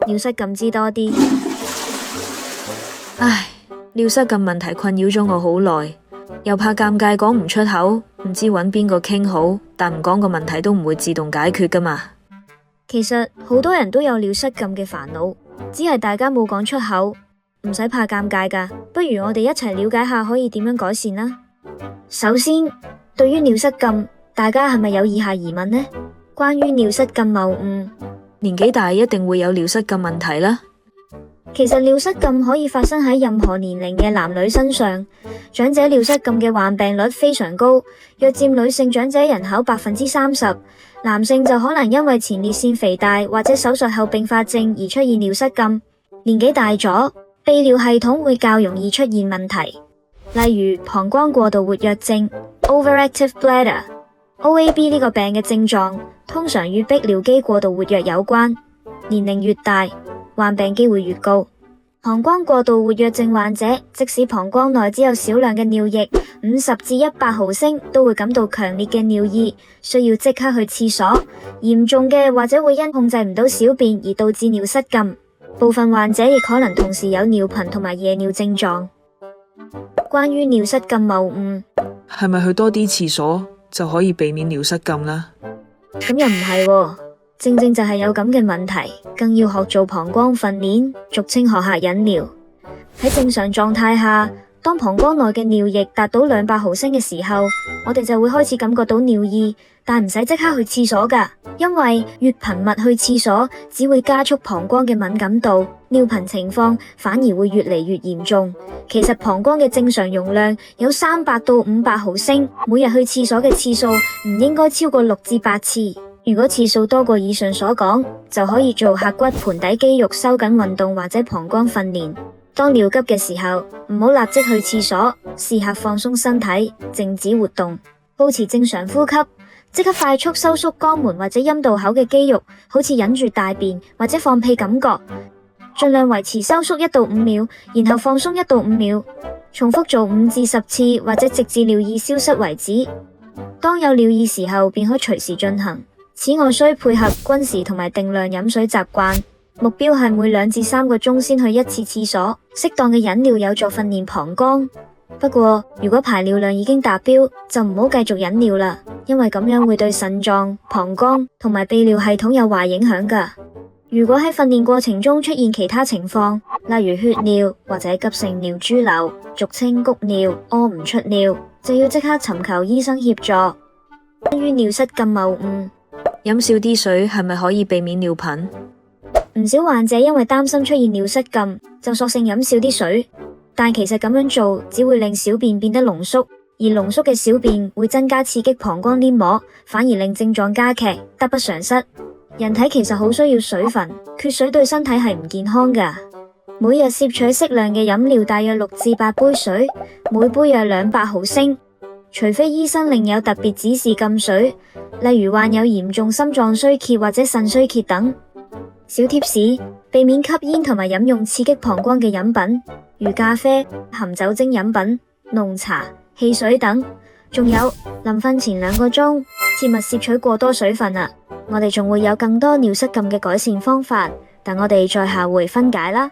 尿失禁知多啲。唉，尿失禁問題困擾咗我好耐，又怕尷尬講唔出口，唔知揾邊個傾好，但唔講個問題都唔會自動解決噶嘛。其實好多人都有尿失禁嘅煩惱，只係大家冇講出口，唔使怕尷尬噶。不如我哋一齊了解下可以點樣改善啦。首先，對於尿失禁，大家係咪有以下疑問呢？關於尿失禁謬誤，年紀大一定會有尿失禁問題啦。其實尿失禁可以發生喺任何年齡嘅男女身上，長者尿失禁嘅患病率非常高，約佔女性長者人口30%，男性就可能因為前列腺肥大或者手術後併發症而出現尿失禁。年紀大咗，泌尿系統會較容易出現問題，例如膀胱過度活躍症 （Overactive Bladder）。OAB 呢個病嘅症狀通常與泌尿肌過度活躍有關，年齡越大，患病機會越高。膀胱過度活躍症患者，即使膀胱內只有少量嘅尿液，50至100毫升，都會感到強烈嘅尿意，需要即刻去廁所。嚴重嘅或者會因控制唔到小便而導致尿失禁。部分患者亦可能同時有尿頻同埋夜尿症狀。關於尿失禁謬誤，係咪去多啲廁所就可以避免尿失禁啦？咁又唔係喎，正正就係有咁嘅問題，更要學做膀胱訓練，俗稱學下忍尿。喺正常狀態下，當膀胱內嘅尿液達到200毫升嘅時候，我哋就會開始感覺到尿意，但唔使即刻去廁所㗎，因為越頻密去廁所，只會加速膀胱嘅敏感度，尿頻情況反而會越嚟越嚴重。其實膀胱嘅正常容量有300到500毫升，每日去廁所嘅次數唔應該超過6至8次。如果次數多過以上所講，就可以做下骨盆底肌肉收緊運動或者膀胱訓練。當尿急嘅時候，唔好立即去廁所，試下放鬆身體，靜止活動，保持正常呼吸，即刻快速收縮肛門或者陰道口嘅肌肉，好似忍住大便或者放屁感覺，盡量維持收縮1到5秒，然後放鬆1到5秒，重複做5至10次，或者直至尿意消失為止。當有尿意時候，便可隨時進行。此外，需配合均時同埋定量飲水習慣，目標係每2至3個鐘先去1次廁所。適當嘅忍尿有助訓練膀胱。不過，如果排尿量已經達標，就唔好繼續忍尿啦，因為咁樣會對腎臟、膀胱同埋泌尿系統有壞影響㗎。如果喺訓練過程中出現其他情況，例如血尿或者急性尿潴留，俗稱谷尿、屙唔出尿，就要即刻尋求醫生協助。關於尿失禁謬誤，飲少啲水係咪可以避免尿頻？唔少患者因為擔心出現尿失禁，就索性飲少啲水，但其實咁樣做只會令小便變得濃縮，而濃縮嘅小便會增加刺激膀胱黏膜，反而令症狀加劇，得不償失。人體其實好需要水分，缺水對身體係唔健康㗎。每日攝取適量嘅飲料，大約6至8杯水，每杯約200毫升。除非醫生另有特別指示禁水，例如患有嚴重心臟衰竭或者腎衰竭等。小貼士：避免吸煙同埋飲用刺激膀胱嘅飲品，如咖啡、含酒精飲品、濃茶、汽水等。仲有，臨瞓前2個鐘，切勿攝取過多水分啊！我哋仲會有更多尿失禁嘅改善方法，等我哋再下回分解啦。